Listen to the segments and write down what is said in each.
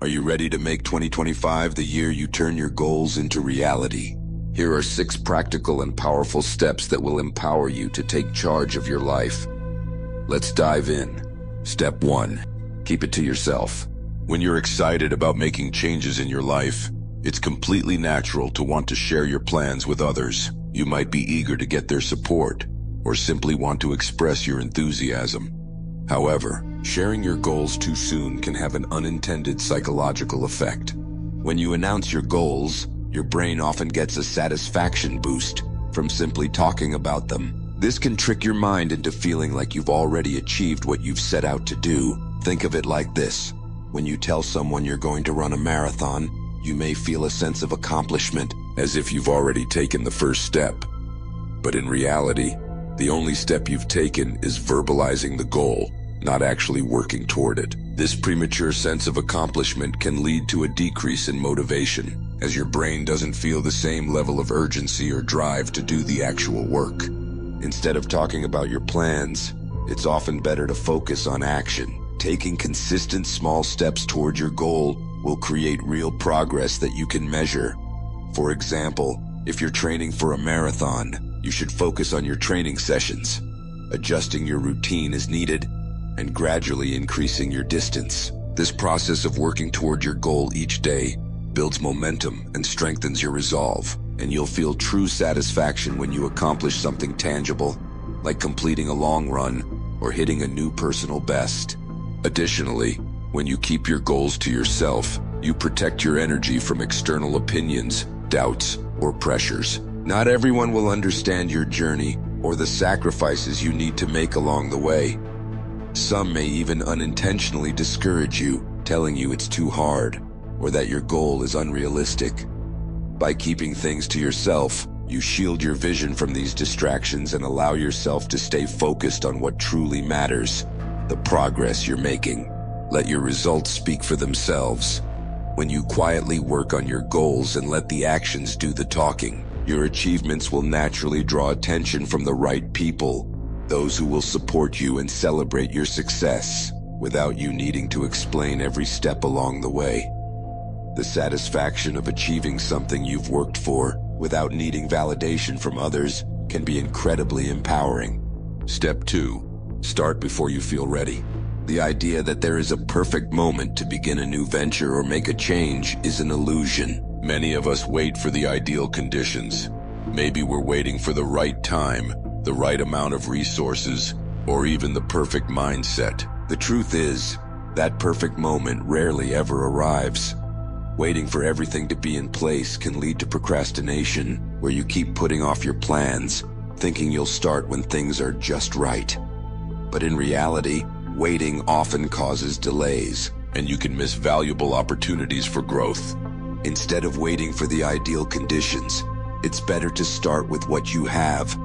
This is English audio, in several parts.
Are you ready to make 2025 the year you turn your goals into reality? Here are 6 practical and powerful steps that will empower you to take charge of your life. Let's dive in. Step 1. Keep it to yourself. When you're excited about making changes in your life, it's completely natural to want to share your plans with others. You might be eager to get their support, or simply want to express your enthusiasm. However, sharing your goals too soon can have an unintended psychological effect. When you announce your goals, your brain often gets a satisfaction boost from simply talking about them. This can trick your mind into feeling like you've already achieved what you've set out to do. Think of it like this. When you tell someone you're going to run a marathon, you may feel a sense of accomplishment, as if you've already taken the first step. But in reality, the only step you've taken is verbalizing the goal, not actually working toward it. This premature sense of accomplishment can lead to a decrease in motivation, as your brain doesn't feel the same level of urgency or drive to do the actual work. Instead of talking about your plans, it's often better to focus on action. Taking consistent small steps toward your goal will create real progress that you can measure. For example, if you're training for a marathon, you should focus on your training sessions, adjusting your routine as needed, and gradually increasing your distance. This process of working toward your goal each day builds momentum and strengthens your resolve, and you'll feel true satisfaction when you accomplish something tangible, like completing a long run or hitting a new personal best. Additionally, when you keep your goals to yourself, you protect your energy from external opinions, doubts, or pressures. Not everyone will understand your journey or the sacrifices you need to make along the way. Some may even unintentionally discourage you, telling you it's too hard or that your goal is unrealistic. By keeping things to yourself, you shield your vision from these distractions and allow yourself to stay focused on what truly matters, the progress you're making. Let your results speak for themselves. When you quietly work on your goals and let the actions do the talking, your achievements will naturally draw attention from the right people, those who will support you and celebrate your success without you needing to explain every step along the way. The satisfaction of achieving something you've worked for without needing validation from others can be incredibly empowering. Step 2. Start before you feel ready. The idea that there is a perfect moment to begin a new venture or make a change is an illusion. Many of us wait for the ideal conditions. Maybe we're waiting for the right time, the right amount of resources, or even the perfect mindset. The truth is, that perfect moment rarely ever arrives. Waiting for everything to be in place can lead to procrastination, where you keep putting off your plans, thinking you'll start when things are just right. But in reality, waiting often causes delays, and you can miss valuable opportunities for growth. Instead of waiting for the ideal conditions, it's better to start with what you have.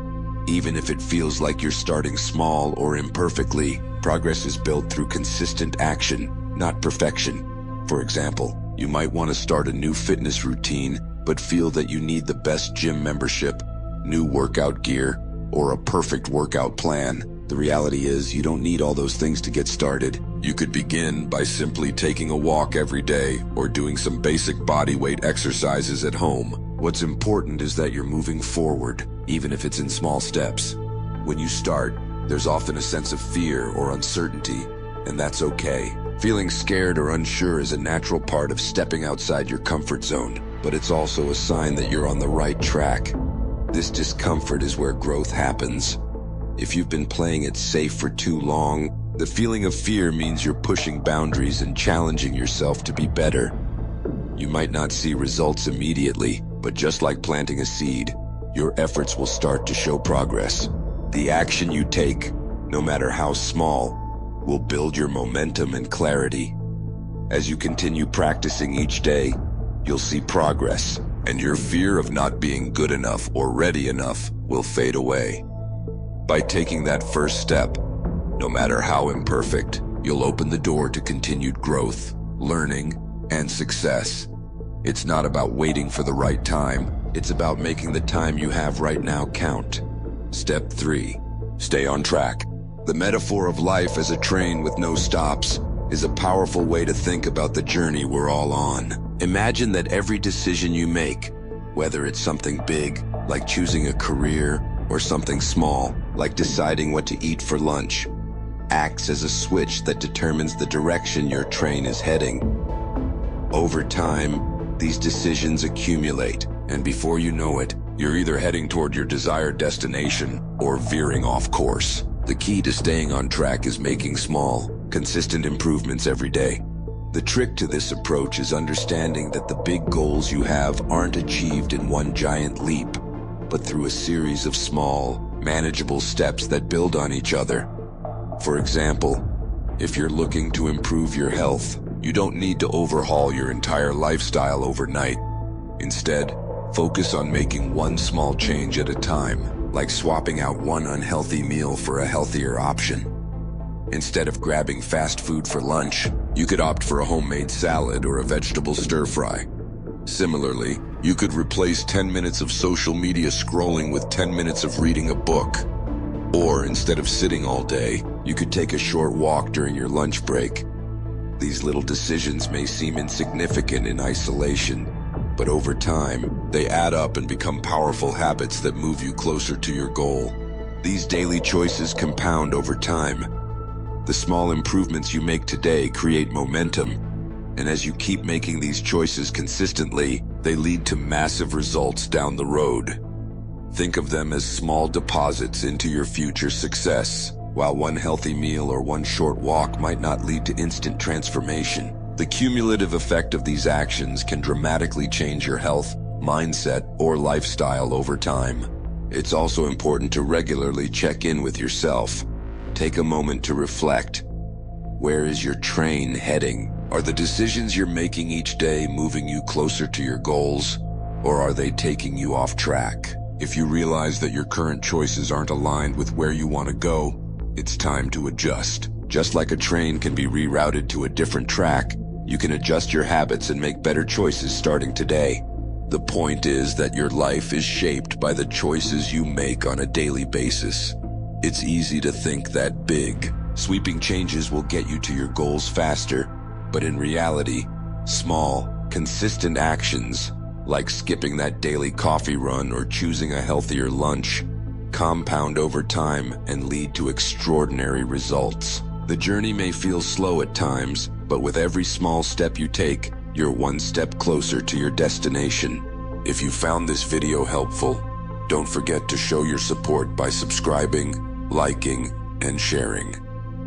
Even if it feels like you're starting small or imperfectly, progress is built through consistent action, not perfection. For example, you might want to start a new fitness routine, but feel that you need the best gym membership, new workout gear, or a perfect workout plan. The reality is, you don't need all those things to get started. You could begin by simply taking a walk every day or doing some basic body weight exercises at home. What's important is that you're moving forward, even if it's in small steps. When you start, there's often a sense of fear or uncertainty, and that's okay. Feeling scared or unsure is a natural part of stepping outside your comfort zone, but it's also a sign that you're on the right track. This discomfort is where growth happens. If you've been playing it safe for too long, the feeling of fear means you're pushing boundaries and challenging yourself to be better. You might not see results immediately, but just like planting a seed, your efforts will start to show progress. The action you take, no matter how small, will build your momentum and clarity. As you continue practicing each day, you'll see progress, and your fear of not being good enough or ready enough will fade away. By taking that first step, no matter how imperfect, you'll open the door to continued growth, learning, and success. It's not about waiting for the right time. It's about making the time you have right now count. Step 3. Stay on track. The metaphor of life as a train with no stops is a powerful way to think about the journey we're all on. Imagine that every decision you make, whether it's something big, like choosing a career, or something small, like deciding what to eat for lunch, acts as a switch that determines the direction your train is heading. Over time, these decisions accumulate, and before you know it, you're either heading toward your desired destination or veering off course. The key to staying on track is making small, consistent improvements every day. The trick to this approach is understanding that the big goals you have aren't achieved in one giant leap, but through a series of small, manageable steps that build on each other. For example, if you're looking to improve your health, you don't need to overhaul your entire lifestyle overnight. Instead, focus on making one small change at a time, like swapping out one unhealthy meal for a healthier option. Instead of grabbing fast food for lunch, you could opt for a homemade salad or a vegetable stir-fry. Similarly, you could replace 10 minutes of social media scrolling with 10 minutes of reading a book. Or instead of sitting all day, you could take a short walk during your lunch break. These little decisions may seem insignificant in isolation, but over time, they add up and become powerful habits that move you closer to your goal. These daily choices compound over time. The small improvements you make today create momentum, and as you keep making these choices consistently, they lead to massive results down the road. Think of them as small deposits into your future success. While one healthy meal or one short walk might not lead to instant transformation, the cumulative effect of these actions can dramatically change your health, mindset, or lifestyle over time. It's also important to regularly check in with yourself. Take a moment to reflect. Where is your train heading? Are the decisions you're making each day moving you closer to your goals, or are they taking you off track? If you realize that your current choices aren't aligned with where you want to go, it's time to adjust. Just like a train can be rerouted to a different track, you can adjust your habits and make better choices starting today. The point is that your life is shaped by the choices you make on a daily basis. It's easy to think that big, sweeping changes will get you to your goals faster, but in reality, small, consistent actions, like skipping that daily coffee run or choosing a healthier lunch, compound over time and lead to extraordinary results. The journey may feel slow at times, but with every small step you take, you're one step closer to your destination. If you found this video helpful, don't forget to show your support by subscribing, liking, and sharing.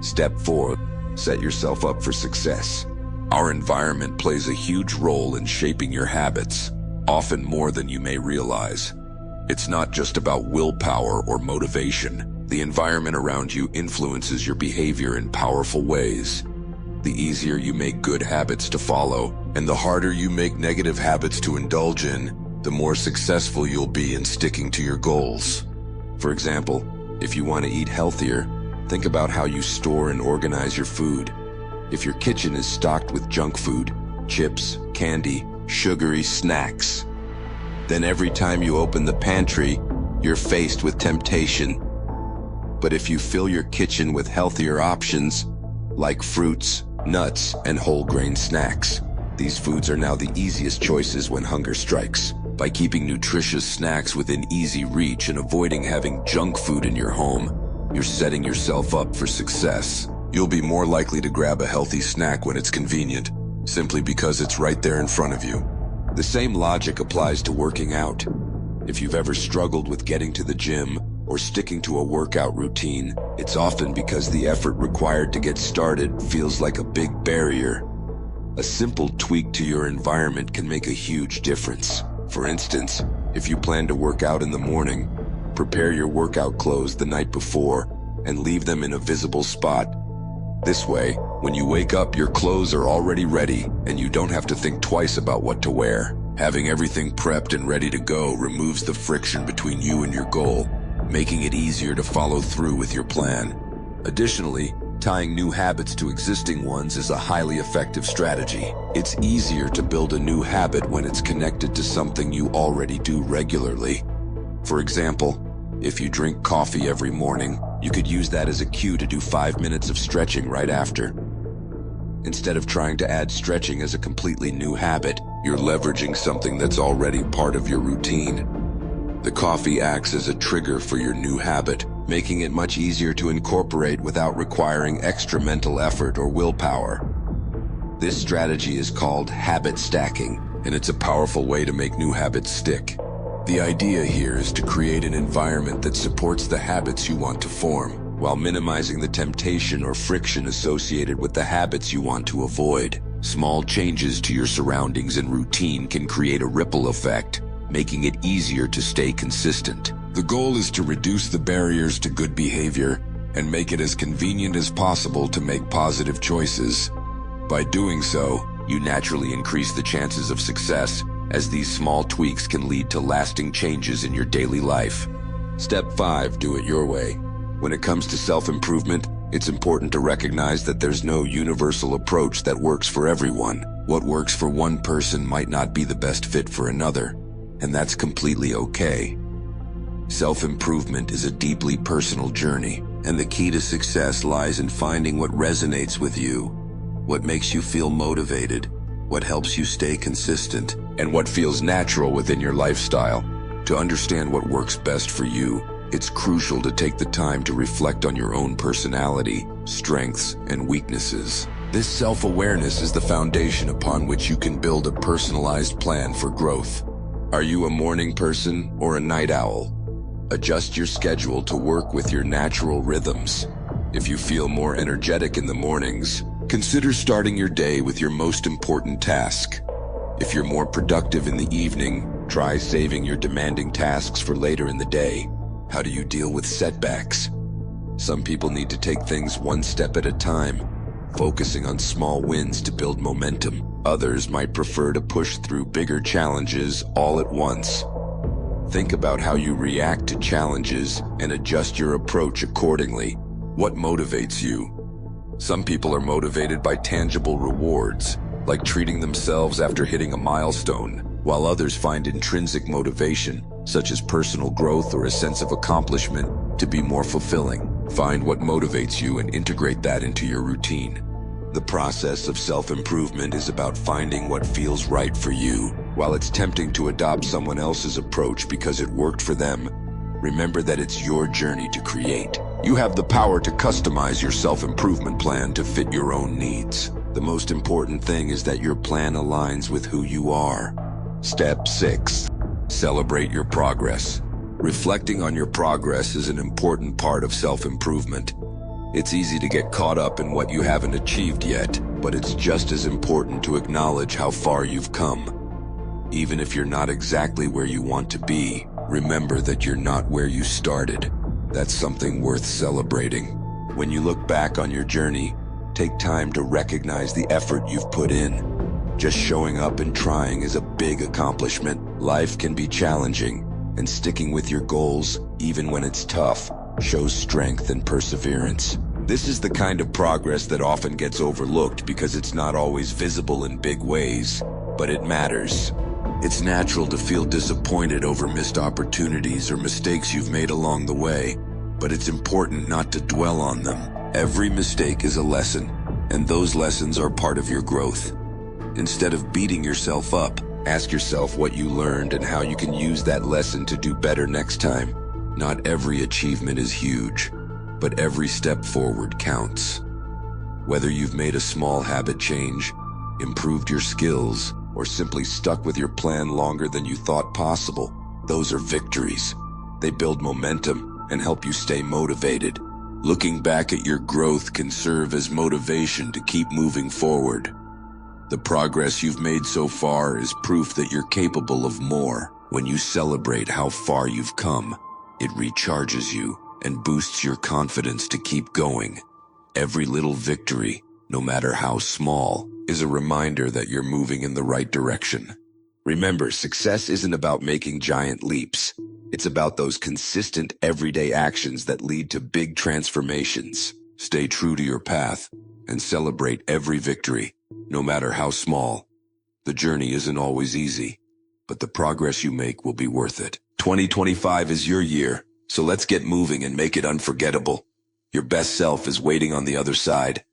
Step 4. Set yourself up for success. Our environment plays a huge role in shaping your habits, often more than you may realize. It's not just about willpower or motivation. The environment around you influences your behavior in powerful ways. The easier you make good habits to follow, and the harder you make negative habits to indulge in, the more successful you'll be in sticking to your goals. For example, if you want to eat healthier, think about how you store and organize your food. If your kitchen is stocked with junk food, chips, candy, sugary snacks, then every time you open the pantry, you're faced with temptation. But if you fill your kitchen with healthier options, like fruits, nuts, and whole grain snacks, these foods are now the easiest choices when hunger strikes. By keeping nutritious snacks within easy reach and avoiding having junk food in your home, you're setting yourself up for success. You'll be more likely to grab a healthy snack when it's convenient, simply because it's right there in front of you. The same logic applies to working out. If you've ever struggled with getting to the gym or sticking to a workout routine, it's often because the effort required to get started feels like a big barrier. A simple tweak to your environment can make a huge difference. For instance, if you plan to work out in the morning, prepare your workout clothes the night before and leave them in a visible spot. This way, when you wake up, your clothes are already ready and you don't have to think twice about what to wear. Having everything prepped and ready to go removes the friction between you and your goal, making it easier to follow through with your plan. Additionally, tying new habits to existing ones is a highly effective strategy. It's easier to build a new habit when it's connected to something you already do regularly. For example, if you drink coffee every morning, you could use that as a cue to do 5 minutes of stretching right after. Instead of trying to add stretching as a completely new habit, you're leveraging something that's already part of your routine. The coffee acts as a trigger for your new habit, making it much easier to incorporate without requiring extra mental effort or willpower. This strategy is called habit stacking, and it's a powerful way to make new habits stick. The idea here is to create an environment that supports the habits you want to form, while minimizing the temptation or friction associated with the habits you want to avoid. Small changes to your surroundings and routine can create a ripple effect, making it easier to stay consistent. The goal is to reduce the barriers to good behavior and make it as convenient as possible to make positive choices. By doing so, you naturally increase the chances of success, as these small tweaks can lead to lasting changes in your daily life. Step 5. Do it your way. When it comes to self-improvement, it's important to recognize that there's no universal approach that works for everyone. What works for one person might not be the best fit for another, and that's completely okay. Self-improvement is a deeply personal journey, and the key to success lies in finding what resonates with you, what makes you feel motivated, what helps you stay consistent, and what feels natural within your lifestyle. To understand what works best for you, it's crucial to take the time to reflect on your own personality, strengths, and weaknesses. This self-awareness is the foundation upon which you can build a personalized plan for growth. Are you a morning person or a night owl? Adjust your schedule to work with your natural rhythms. If you feel more energetic in the mornings, consider starting your day with your most important task. If you're more productive in the evening, try saving your demanding tasks for later in the day. How do you deal with setbacks? Some people need to take things one step at a time, focusing on small wins to build momentum. Others might prefer to push through bigger challenges all at once. Think about how you react to challenges and adjust your approach accordingly. What motivates you? Some people are motivated by tangible rewards, like treating themselves after hitting a milestone, while others find intrinsic motivation, such as personal growth or a sense of accomplishment, to be more fulfilling. Find what motivates you and integrate that into your routine. The process of self-improvement is about finding what feels right for you. While it's tempting to adopt someone else's approach because it worked for them, remember that it's your journey to create. You have the power to customize your self-improvement plan to fit your own needs. The most important thing is that your plan aligns with who you are. Step 6. Celebrate your progress. Reflecting on your progress is an important part of self-improvement. It's easy to get caught up in what you haven't achieved yet, but it's just as important to acknowledge how far you've come. Even if you're not exactly where you want to be, remember that you're not where you started. That's something worth celebrating. When you look back on your journey, take time to recognize the effort you've put in. Just showing up and trying is a big accomplishment. Life can be challenging, and sticking with your goals, even when it's tough, shows strength and perseverance. This is the kind of progress that often gets overlooked because it's not always visible in big ways, but it matters. It's natural to feel disappointed over missed opportunities or mistakes you've made along the way, but it's important not to dwell on them. Every mistake is a lesson, and those lessons are part of your growth. Instead of beating yourself up, ask yourself what you learned and how you can use that lesson to do better next time. Not every achievement is huge, but every step forward counts. Whether you've made a small habit change, improved your skills, or simply stuck with your plan longer than you thought possible, those are victories. They build momentum and help you stay motivated. Looking back at your growth can serve as motivation to keep moving forward. The progress you've made so far is proof that you're capable of more. When you celebrate how far you've come, it recharges you and boosts your confidence to keep going. Every little victory, no matter how small, is a reminder that you're moving in the right direction. Remember, success isn't about making giant leaps. It's about those consistent, everyday actions that lead to big transformations. Stay true to your path and celebrate every victory, no matter how small. The journey isn't always easy, but the progress you make will be worth it. 2025 is your year, so let's get moving and make it unforgettable. Your best self is waiting on the other side.